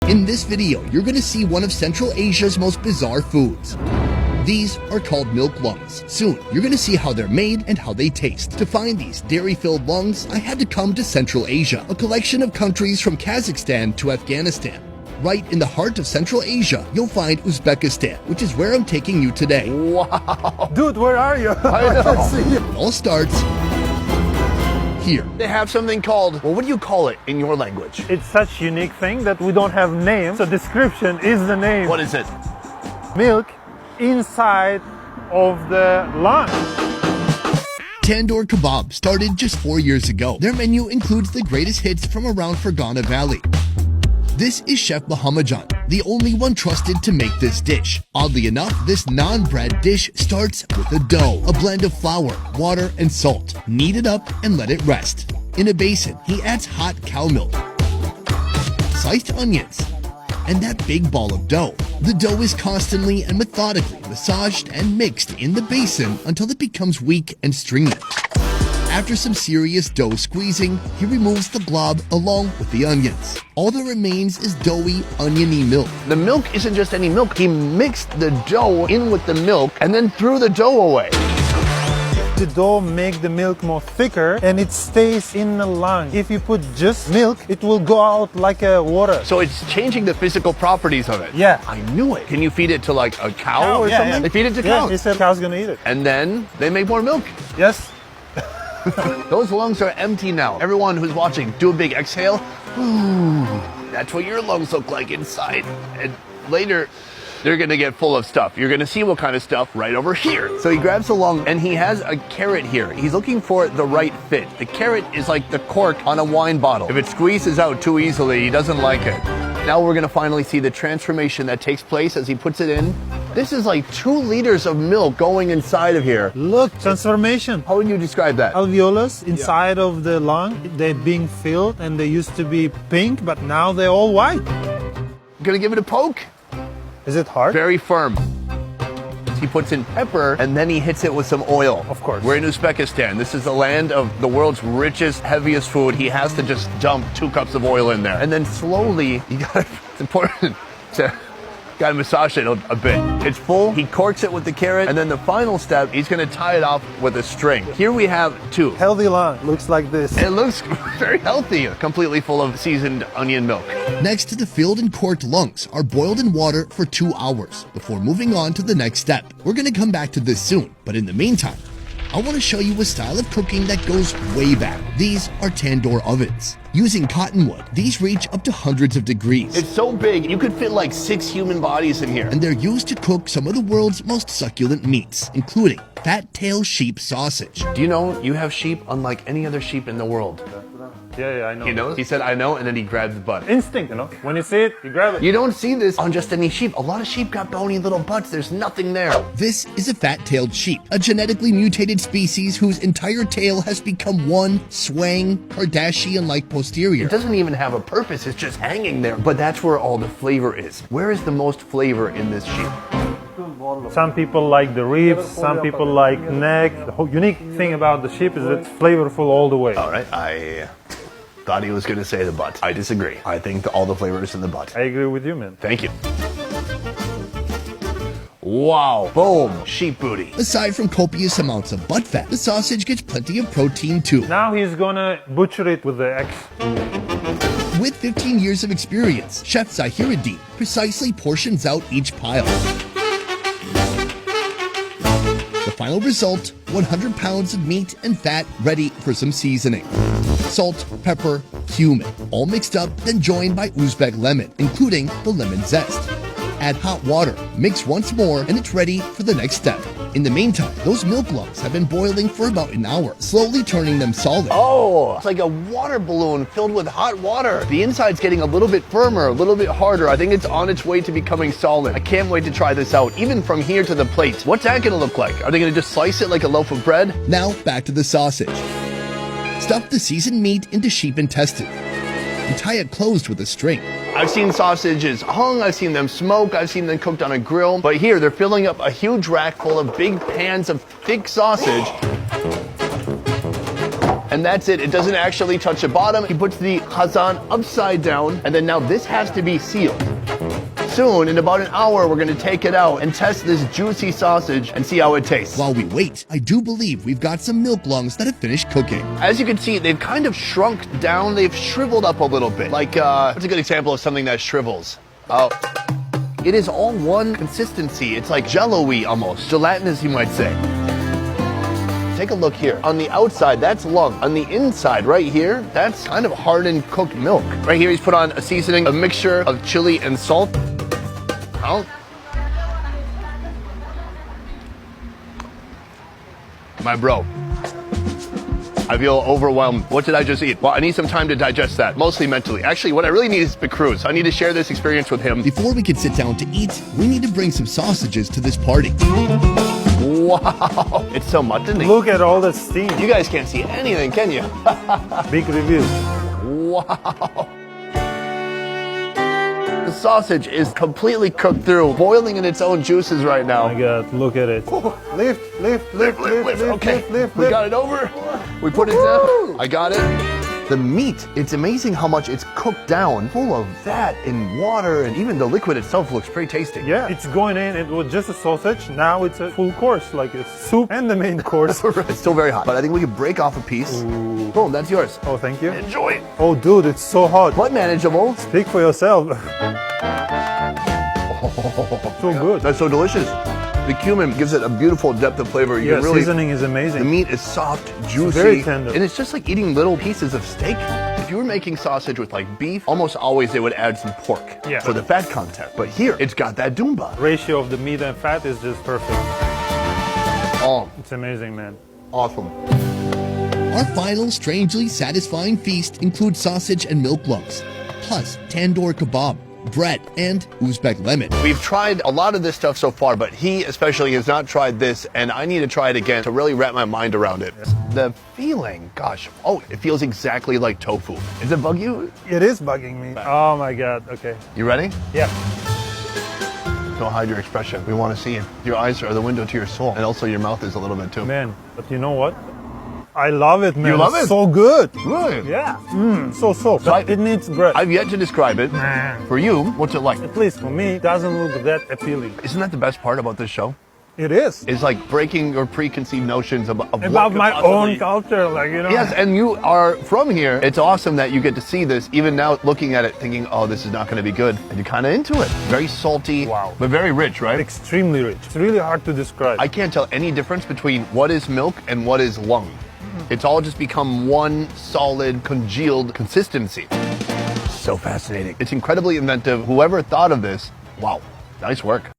In this video, you're going to see one of Central Asia's most bizarre foods. These are called milk lungs. Soon, you're going to see how they're made and how they taste. To find these dairy-filled lungs, I had to come to Central Asia, a collection of countries from Kazakhstan to Afghanistan. Right in the heart of Central Asia, you'll find Uzbekistan, which is where I'm taking you today. Wow. Dude, where are you? I know. It all starts here. They have something called, well, what do you call it in your language? It's such a unique thing that we don't have names. So description is the name. What is it? Milk inside of the lung. Tandoor Kebab started just 4 years ago. Their menu includes the greatest hits from around Fergana Valley. This is Chef Muhammadjan, the only one trusted to make this dish. Oddly enough, this naan-bread dish starts with a dough, a blend of flour, water, and salt. Knead it up and let it rest. In a basin, he adds hot cow milk, sliced onions, and that big ball of dough. The dough is constantly and methodically massaged and mixed in the basin until it becomes weak and stringy. After some serious dough squeezing, he removes the blob along with the onions. All that remains is doughy, oniony milk. The milk isn't just any milk. He mixed the dough in with the milk and then threw the dough away. The dough makes the milk more thicker and it stays in the lung. If you put just milk, it will go out like water. So it's changing the physical properties of it. Yeah. I knew it. Can you feed it to like a cow or something? Yeah. They feed it to Yeah, cows. he said cow's gonna eat it. And then they make more milk. Yes. Those lungs are empty now. Everyone who's watching, do a big exhale. Ooh, that's what your lungs look like inside. And later, they're gonna get full of stuff. You're gonna see what kind of stuff right over here. So he grabs the lung and he has a carrot here. He's looking for the right fit. The carrot is like the cork on a wine bottle. If it squeezes out too easily, he doesn't like it. Now we're gonna finally see the transformation that takes place as he puts it in. This is like 2 liters of milk going inside of here. Look, transformation. How would you describe that? Alveolus inside of the lung, they're being filled and they used to be pink, but now they're all white. Gonna give it a poke? Is it hard? Very firm. He puts in pepper and then he hits it with some oil. Of course. We're in Uzbekistan. This is the land of the world's richest, heaviest food. He has to just dump 2 cups of oil in there. And then slowly, it's important to massage it a bit. It's full, he corks it with the carrot, and then the final step, he's gonna tie it off with a string. Here we have 2. Healthy lung looks like this. It looks very healthy, completely full of seasoned onion milk. Next to the filled and corked lungs are boiled in water for 2 hours before moving on to the next step. We're going to come back to this soon, but in the meantime, I want to show you a style of cooking that goes way back. These are tandoor ovens. Using cottonwood, these reach up to hundreds of degrees. It's so big, you could fit like 6 human bodies in here. And they're used to cook some of the world's most succulent meats, including fat-tailed sheep sausage. Do you know you have sheep unlike any other sheep in the world? Yeah, I know. He knows? He said, I know, and then he grabs the butt. Instinct, When you see it, you grab it. You don't see this on just any sheep. A lot of sheep got bony little butts. There's nothing there. This is a fat-tailed sheep, a genetically mutated species whose entire tail has become one swaying, Kardashian-like posterior. It doesn't even have a purpose. It's just hanging there. But that's where all the flavor is. Where is the most flavor in this sheep? Some people like the ribs, some people like neck. The whole unique thing about the sheep is it's flavorful all the way. All right, I thought he was going to say the butt. I disagree. I think all the flavor is in the butt. I agree with you, man. Thank you. Wow. Boom. Sheep booty. Aside from copious amounts of butt fat, the sausage gets plenty of protein too. Now he's gonna butcher it with the axe. With 15 years of experience, Chef Zahiruddin precisely portions out each pile. The final result, 100 pounds of meat and fat ready for some seasoning. Salt, pepper, cumin, all mixed up, then joined by Uzbek lemon, including the lemon zest. Add hot water, mix once more, and it's ready for the next step. In the meantime, those milk lungs have been boiling for about an hour, slowly turning them solid. Oh, it's like a water balloon filled with hot water. The inside's getting a little bit firmer, a little bit harder. I think it's on its way to becoming solid. I can't wait to try this out, even from here to the plate. What's that gonna look like? Are they gonna just slice it like a loaf of bread? Now, back to the sausage. Stuff the seasoned meat into sheep intestine and tie it closed with a string. I've seen sausages hung, I've seen them smoked, I've seen them cooked on a grill, but here they're filling up a huge rack full of big pans of thick sausage. And and that's it. It doesn't actually touch the bottom. He puts the khazan upside down, and then now this has to be sealed. Soon, in about an hour, we're going to take it out and test this juicy sausage and see how it tastes. While we wait, I do believe we've got some milk lungs that have finished cooking. As you can see, they've kind of shrunk down. They've shriveled up a little bit. Like, what's a good example of something that shrivels? Oh, it is all one consistency. It's like jello-y almost, gelatinous, you might say. Take a look here. On the outside, that's lung. On the inside, right here, that's kind of hardened cooked milk. Right here, he's put on a seasoning, a mixture of chili and salt. Oh. My bro, I feel overwhelmed. What did I just eat? Well, I need some time to digest that, mostly mentally. Actually, what I really need is Cruz. I need to share this experience with him. Before we can sit down to eat, we need to bring some sausages to this party. Wow, it's so muttony. Look at all the steam. You guys can't see anything, can you? Big review. Wow. The sausage is completely cooked through, boiling in its own juices right now. Oh my God, look at it. Lift. Okay, we got it over. We put it down. I got it. The meat, it's amazing how much it's cooked down, full of fat and water, and even the liquid itself looks pretty tasty. Yeah, it's going in. It was just a sausage. Now it's a full course, like it's soup and the main course. It's still very hot, but I think we can break off a piece. Ooh. Boom, that's yours. Oh, thank you. Enjoy. Oh, dude, it's so hot. But manageable. Speak for yourself. So good. That's so delicious. The cumin gives it a beautiful depth of flavor. You Yeah, can really, seasoning is amazing. the meat is soft, juicy, very tender. and it's just like eating little pieces of steak. If you were making sausage with like beef, almost always they would add some pork for the fat content. But here, it's got that doomba. Ratio of the meat and fat is just perfect. Oh, It's amazing, man. awesome. Our final strangely satisfying feast includes sausage and milk lungs, plus tandoor kebab, bread, and Uzbek lemon. We've tried a lot of this stuff so far, but he especially has not tried this, and I need to try it again to really wrap my mind around it. The feeling, gosh, oh, it feels exactly like tofu. Does it bug you? It is bugging me. Oh my God, okay. You ready? Yeah. Don't hide your expression. We want to see it. Your eyes are the window to your soul, and also your mouth is a little bit too. Man, but you know what? I love it, man. You love It's it? so good. Really? Yeah. So soft. But it needs bread. I've yet to describe it. For you, what's it like? At least for me, it doesn't look that appealing. Isn't that the best part about this show? It is. It's like breaking your preconceived notions of what About could my possibly- own culture, like, you know. Yes, and you are from here. It's awesome that you get to see this, even now looking at it thinking, oh, this is not going to be good. And you're kind of into it. Very salty, Wow. but very rich, right? Extremely rich. It's really hard to describe. I can't tell any difference between what is milk and what is lung. It's all just become one solid, congealed consistency. So fascinating. It's incredibly inventive. Whoever thought of this, wow, nice work.